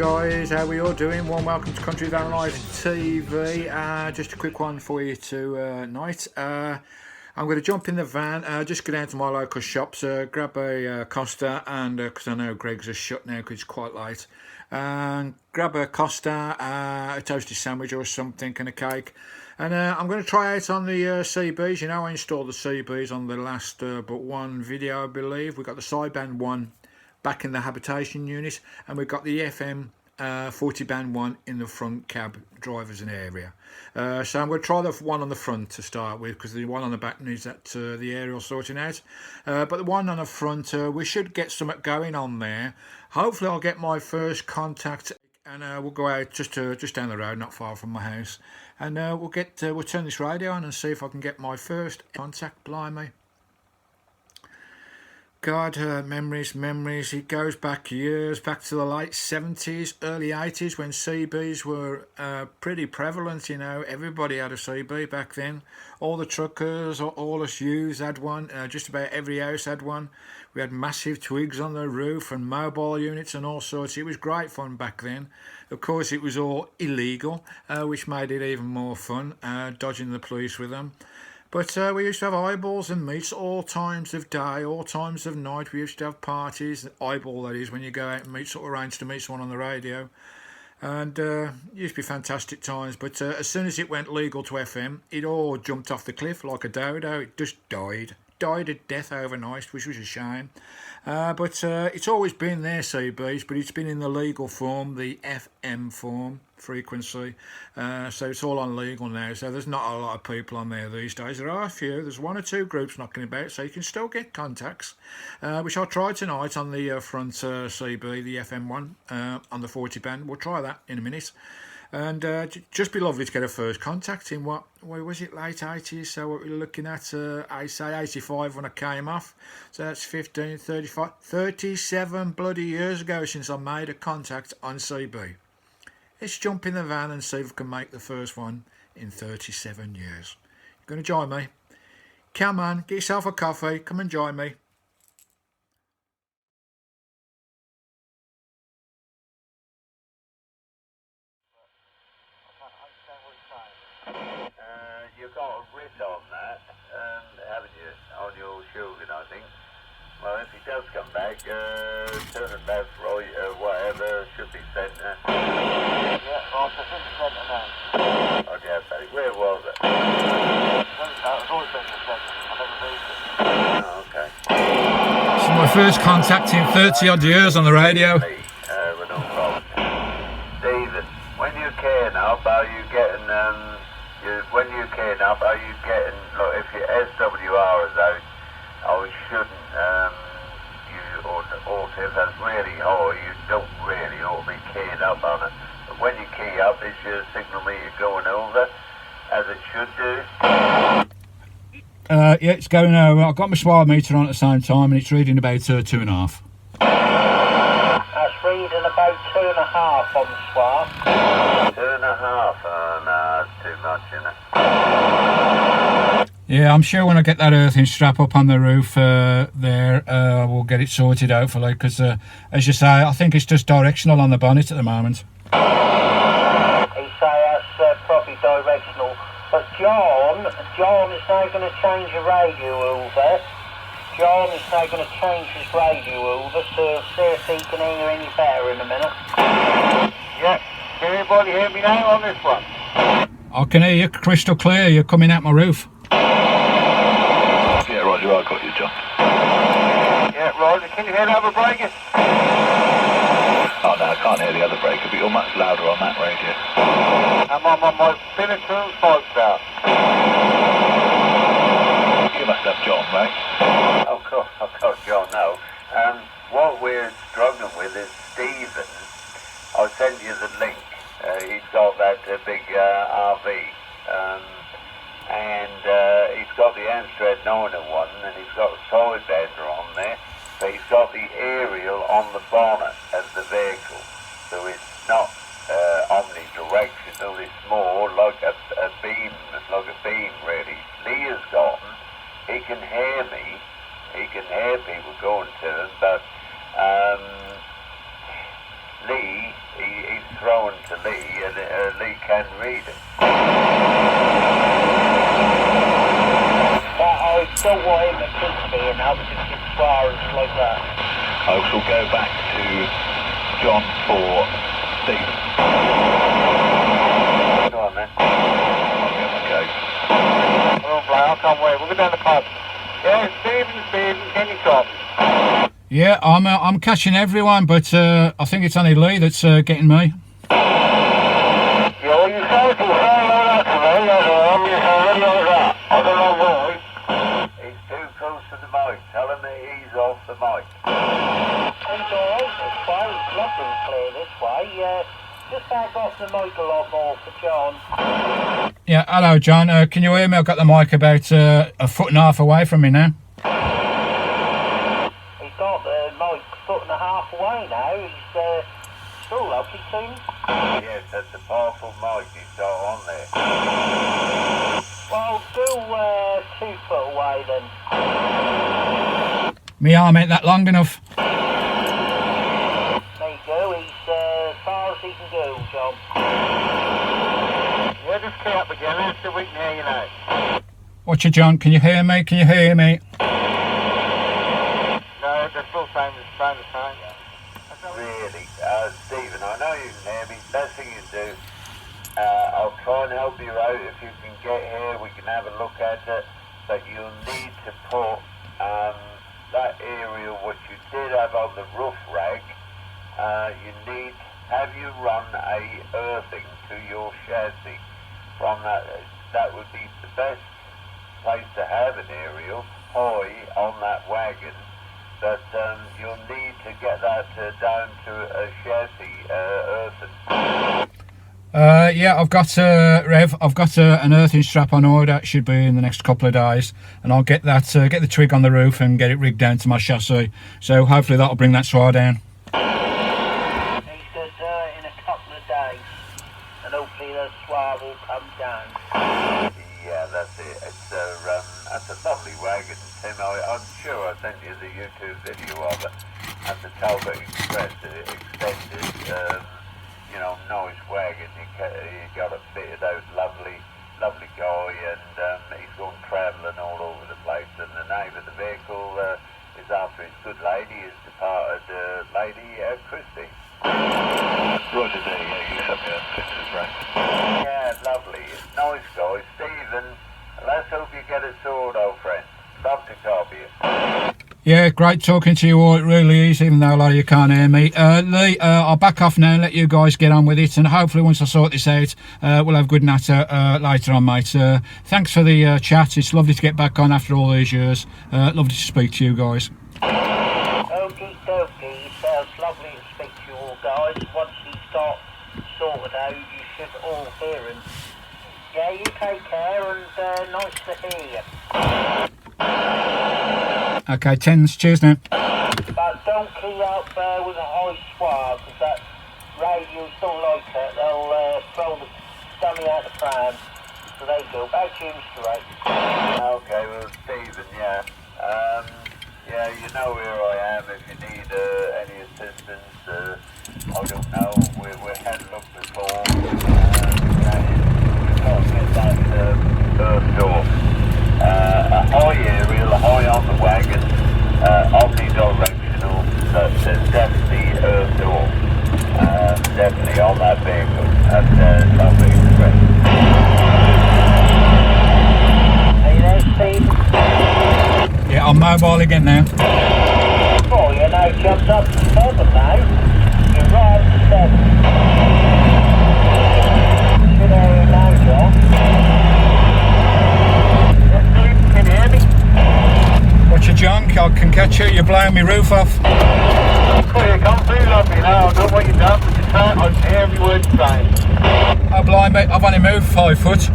guys, how are we all doing? Warm welcome to Country Vanlife TV. Just a quick one for you tonight. I'm going to jump in the van, just go down to my local shops, grab a Costa, and because I know Greg's are shut now because it's quite late, and grab a Costa, a toasted sandwich or something, and a cake. And I'm going to try out on the CBs. You know, I installed the CBs on the last but one video, I believe. We've got the sideband one back in the habitation unit, and we've got the FM 40 band one in the front cab drivers and area. So I'm going to try the one on the front to start with, because the one on the back needs that the aerial sorting out, but the one on the front, we should get something going on there. Hopefully I'll get my first contact, and we'll go out just down the road, not far from my house, and we'll turn this radio on and see if I can get my first contact. Blimey, God, memories. It goes back years, back to the late 70s, early 80s, when CBs were pretty prevalent. You know, everybody had a CB back then. All the truckers, all us youths had one. Just about every house had one. We had massive twigs on the roof and mobile units and all sorts. It was great fun back then. Of course, it was all illegal, which made it even more fun, dodging the police with them. But we used to have eyeballs and meets all times of day, all times of night. We used to have parties, eyeball that is, when you go out and arrange to meet someone on the radio. And it used to be fantastic times. But as soon as it went legal to FM, it all jumped off the cliff like a dodo. It just died a death overnight, which was a shame. But it's always been there, CBs, but it's been in the legal form, the FM form, frequency. So it's all on legal now, so there's not a lot of people on there these days. There are a few, there's one or two groups knocking about, so you can still get contacts, which I'll try tonight on the front CB, the FM one, on the 40 band. We'll try that in a minute. And just be lovely to get a first contact in what was it, late 80s? So what we're looking at, I say 85 when I came off. So that's 15, 35, 37 bloody years ago since I made a contact on CB. Let's jump in the van and see if we can make the first one in 37 years. You going to join me? Come on, get yourself a coffee. Come and join me. You've got a writ on that, haven't you, on your shielding, I think. Well, if he does come back, turn it left, right, whatever, should be centre. Yeah, right, I think centre now. Okay, Paddy, where was it? It's always been the centre, I never moved it. Oh, okay. This is my first contact in 30 odd years on the radio. We're not wrong. Stephen, when you care enough, are you getting, when you care enough, are you getting, look, if your SWR is out, I shouldn't, you ought to, if that's really high, you don't really ought to be keying up on it. But when you key up, is your signal meter going over, as it should do? Yeah, it's going over. I've got my smart meter on at the same time, and it's reading about 2.5. That's reading about 2.5 on the swap. 2.5, oh no, that's too much, isn't it? Yeah, I'm sure when I get that earthing strap up on the roof there, we'll get it sorted hopefully, because as you say, I think it's just directional on the bonnet at the moment. He say that's probably directional, but John is now going to change the radio over. John is now going to change his radio over, so see if he can hear any better in a minute. Yeah, can everybody hear me now on this one? I can hear you crystal clear. You're coming at my roof. Yeah, Roger, I got you, John. Yeah, Roger, can you hear the other breakers? Oh no, I can't hear the other breaker, but you're much louder on that radio. I'm on my Finneton's pipes out. You must have John, right? Of course, John, no. What we're struggling with is Stephen. I'll send you the link. He's got that big RV. And he's got the Amstrad 901, and he's got a sidebander on there, but he's got the aerial on the bonnet of the vehicle, so it's not omnidirectional, it's more like a beam really. Lee has got him, he can hear me, he can hear people going to him, but Lee, he throwing to Lee, and Lee can read it. But I don't want him to keep being up to his bars like that. I shall go back to John for Stephen. Go on then. Okay. Oh, I can't wait. We'll go down the pub. Yeah, Stephen, can you copy? Yeah, I'm catching everyone, but I think it's only Lee that's getting me. Yeah, well, you say to say like that to me, that. I don't know why. He's too close to the mic. Tell him that he's off the mic. It's alright this way. It's lovely and clear this way. Just back off the mic a lot more for John. Yeah, hello John, can you hear me? I've got the mic about a foot and a half away from me now. He's got the mic foot and a half away now. He's still lovely too. Yes, that's a powerful mic he's got on there. Well, do 2 foot away then. Me arm ain't that long enough. There you go. He's as far as he can go, John. Yeah, just key up again. Let's see if we can hear you now. Watch it, John, can you hear me? Can you hear me? No, they're still saying the same. Really, Stephen, I know you can hear me. Best thing you do, I'll try and help you out. If you can get here, we can have a look at it. But you'll need to put that area, what you did have on the roof rag, have you run a earthing to your chassis from that. That would be the best place to have an aerial high on that wagon. But you'll need to get that down to a chassis earthen. Yeah, I've got Rev. I've got an earthing strap on order. It should be in the next couple of days, and I'll get that get the twig on the roof and get it rigged down to my chassis. So hopefully that'll bring that swire down. He said in a couple of days, and hopefully the swire will come down. Yeah, that's it. It's that's a lovely wagon, Tim. I'm sure I sent you the YouTube video of it. And the Talbot Express extended, nice wagon. He got it fitted out, lovely guy, and he's gone travelling all over the place. And the name of the vehicle is after his good lady, his departed lady, Christy. Roger D, yeah, you sent me pictures, right? Yeah, lovely. Nice guy. Stephen, let's hope you get it sorted, old friend. Love to copy you. Yeah, great talking to you all. It really is, even though a lot of you can't hear me. Lee, I'll back off now and let you guys get on with it. And hopefully once I sort this out, we'll have a good natter later on, mate. Thanks for the chat. It's lovely to get back on after all these years. Lovely to speak to you guys. Okie dokie. It's lovely to speak to you all, guys. Once he's got sorted out, you should all hear him. Yeah, you take care, and nice to hear you. Okay, tens. Cheers now. But don't key up with a high swire, because that radios don't like it. They'll throw the dummy out the pram. So there you go. Back to you, Mr. Ray. Okay, well, Stephen, yeah. Yeah, you know where I am if you need any assistance. I don't know. We had a look before. We've got to get that earth door. A high aerial, high on the wagon, omnidirectional, that's definitely earth door. Definitely on that vehicle. That's Norwich Express. Are you there, Steve? Yeah, I'm mobile again now. Oh, you know, jumped up to 7 now. You're right up to 7. Should hear you now, John. Can you hear me? Watch your junk. I can catch you. You're blowing my roof off. Oh, you come through lovely now. I don't know what you've done, but you can't. I can hear every word you're saying. Oh, blind mate. I've only moved 5 foot.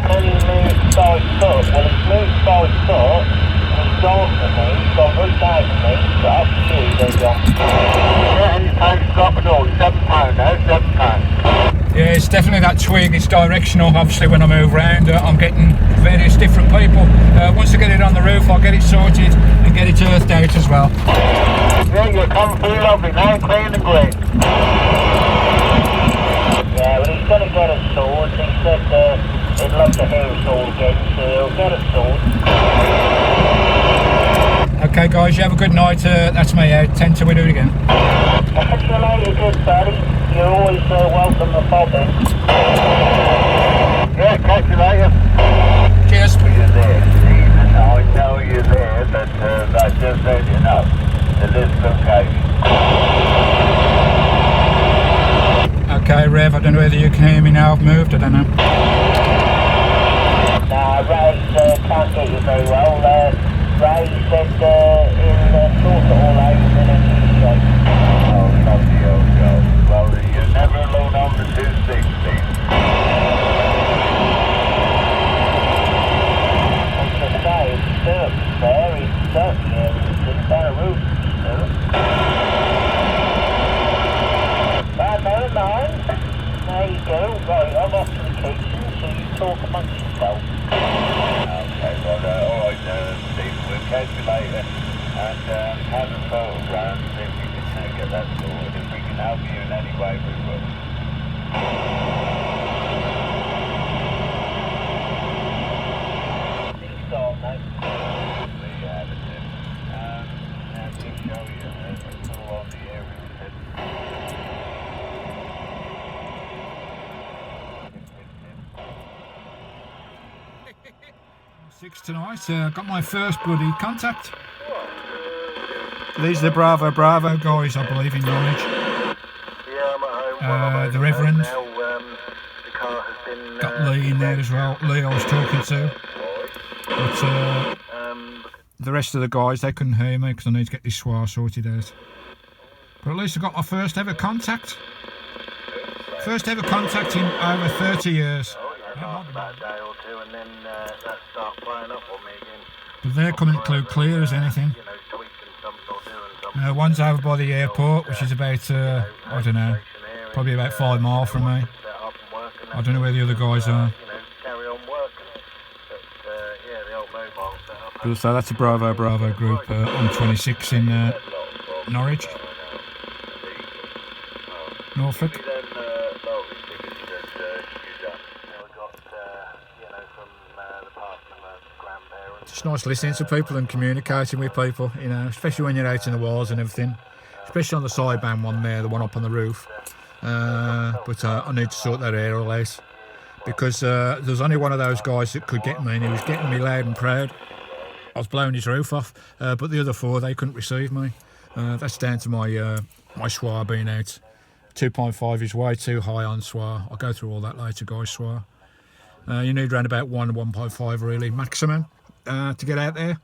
Can you move 5 foot? Well, it's moved 5 foot. He's gone for me. He's gone right down for me. He's got up to you. There you go. Yeah, and your pound's dropping all. £7 now. £7. Yeah, it's definitely that twig. It's directional. Obviously when I move around I'm getting various different people. Once I get it on the roof I'll get it sorted and get it earthed out as well. Yeah, you come through lovely now, clean and great. Yeah, well he's going to get it sorted. He said he'd love to hear us all again, so he'll get it sorted. Okay guys, you have a good night. That's me out. 10 till we do it again. Catch you later, good buddy. You're always welcome to pop in. Yeah, catch you later. Cheers. You're there, Stephen. I know you're there, but I just let you know. To this location. Okay, Rev, I don't know whether you can hear me now. I've moved, I don't know. Nah, Ray can't get you very well. Ray said he'll sort it all out in the next show. Oh, lovely old girl. Well, you're never alone on the 260. As I say, it's dirt there. It's certainly it's down a roof. But never mind. There you go. Right, I'm off to the kitchen, so you talk amongst yourself. Okay, well, alright, Steve, we'll catch you later. And have a photo round, see if you can get that sorted. If we can help you in any way, we will. Please start, mate. We have it, now to show you, it's all on the area. 6 tonight. Got my first bloody contact. These are the Bravo guys, I believe, in Norwich. Yeah, I'm at home. The Reverend. Now, the car has been... Got Lee in there as well. Lee I was talking to. But the rest of the guys, they couldn't hear me because I need to get this swar sorted out. But at least I got my first ever contact. First ever contact in over 30 years. About a day or two, and then that start playing up on me again. But they're coming clear as anything. One's over by the airport, which is about, I don't know, probably about 5 miles from me. I don't know where the other guys are. But so that's a Bravo group on 26 in Norwich, Norfolk. It's nice listening to people and communicating with people, you know, especially when you're out in the walls and everything, especially on the sideband one there, the one up on the roof. But I need to sort that air all out because there's only one of those guys that could get me, and he was getting me loud and proud. I was blowing his roof off, but the other 4, they couldn't receive me. That's down to my my swar being out. 2.5 is way too high on swar. I'll go through all that later, guys. Swar. You need around about 1.5 really maximum to get out there.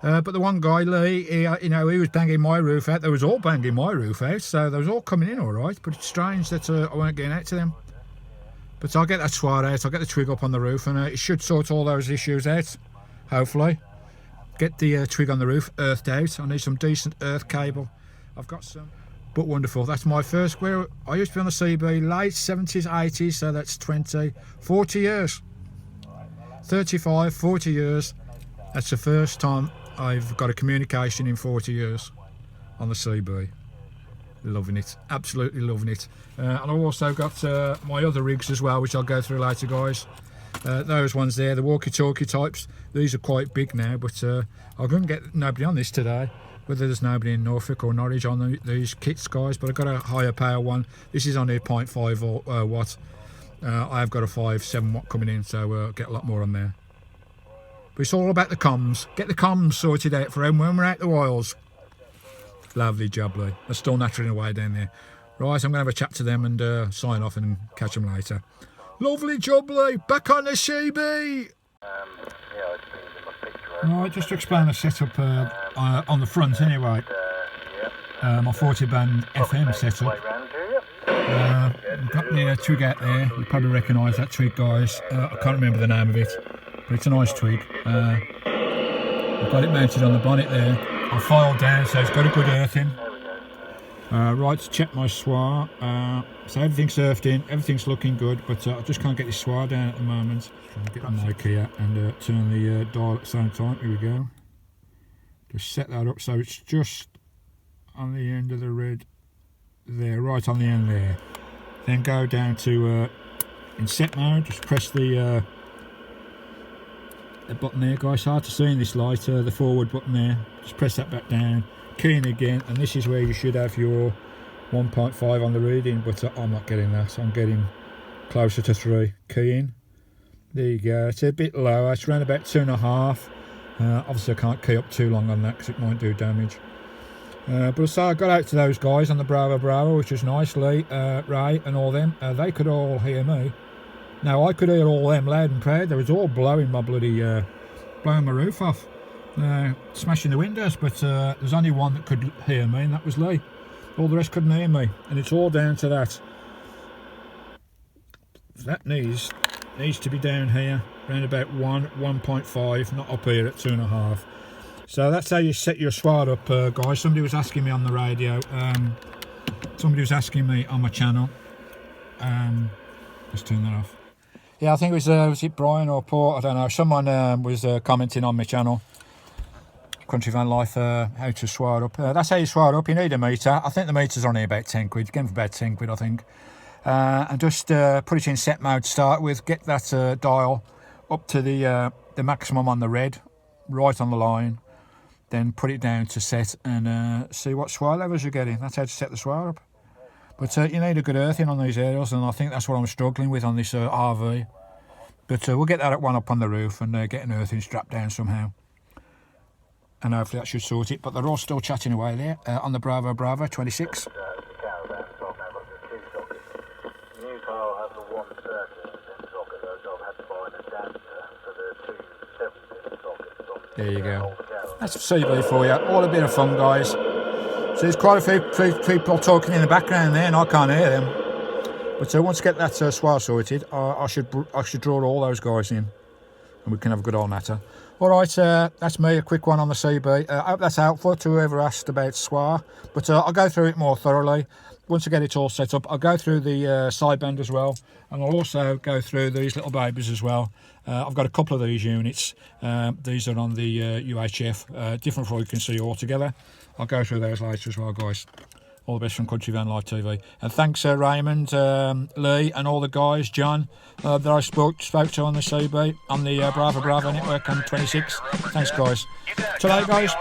But the one guy, Lee, he was banging my roof out. They was all banging my roof out, so they was all coming in all right. But it's strange that I weren't getting out to them. But I'll get that swar out. I'll get the twig up on the roof, and it should sort all those issues out. Hopefully, get the twig on the roof earthed out. I need some decent earth cable. I've got some. But wonderful. That's my first square. I used to be on the CB late 70s, 80s, so that's 40 years. 35, 40 years. That's the first time I've got a communication in 40 years on the CB. Loving it, absolutely loving it. And I've also got my other rigs as well, which I'll go through later, guys. Those ones there, the walkie-talkie types, these are quite big now, but I couldn't get nobody on this today, whether there's nobody in Norfolk or Norwich on these kits, guys, but I've got a higher power one. This is only a 0.5 watt. I've got a 5.7 watt coming in, so get a lot more on there. But it's all about the comms. Get the comms sorted out for when we're out the wilds. Lovely job, Lee. They're still nattering away down there. Right, I'm going to have a chat to them and sign off and catch them later. Lovely job, Lee. Back on the CB. Right, just to explain the setup on the front anyway. My 40 band FM setup. We've got the twig out there. You probably recognise that twig, guys. I can't remember the name of it, but it's a nice twig. I've got it mounted on the bonnet there. I filed down, so it's got a good earthing. Right, to check my SWA. So everything's surfed in, everything's looking good, but I just can't get this SWA down at the moment. Trying to get the mic here and turn the dial at the same time. Here we go. Just set that up so it's just on the end of the red there, right on the end there. Then go down to in set mode. Just press the button there, guys. Hard to see in this light. The forward button there. Just press that back down. Key in again, and this is where you should have your 1.5 on the reading, but I'm not getting that. I'm getting closer to 3. Key in. There you go. It's a bit lower. It's around about 2.5. Obviously, I can't key up too long on that because it might do damage. But so I got out to those guys on the Bravo, which was nice. Lee, Ray, and all them. They could all hear me. Now I could hear all them loud and proud. They was all blowing my bloody, blowing my roof off. Smashing the windows, but there's only one that could hear me, and that was Lee. All the rest couldn't hear me, and it's all down to that. That needs to be down here, around about 1.5, not up here at 2.5. So that's how you set your SWA up, guys. Somebody was asking me on the radio. Somebody was asking me on my channel. Just turn that off. Yeah, I think it was it Brian or Paul? I don't know. Someone was commenting on my channel. Country Van Life, how to SWA up. That's how you SWA up. You need a meter. I think the meter's only about 10 quid. You get them for about 10 quid, I think. And just put it in set mode to start with. Get that dial up to the maximum on the red, right on the line. Then put it down to set and see what SWA levels you're getting. That's how to set the SWA up. But you need a good earthing on these aerials, and I think that's what I'm struggling with on this RV. But we'll get that one up on the roof and get an earthing strapped down somehow. And hopefully that should sort it. But they're all still chatting away there on the Bravo 26. The caravan, so I've now got the 2 sockets. The new car has a 130 socket, so I've had to buy an adapter for the 2 7-pin sockets. There you go. That's CV for you. All a bit of fun, guys. So there's quite a few people talking in the background there, and I can't hear them. But once I get that SWA sorted, I should draw all those guys in, and we can have a good old natter. All right, that's me, a quick one on the CB. I hope that's helpful to whoever asked about SWA, but I'll go through it more thoroughly. Once I get it all set up, I'll go through the sideband as well, and I'll also go through these little babies as well. I've got a couple of these units. These are on the UHF, different frequency altogether. I'll go through those later as well, guys. All the best from Country Van Life TV. And thanks, Raymond, Lee, and all the guys, John, that I spoke to on the CB, on the Bravo network on 26. Thanks, guys. Today, guys.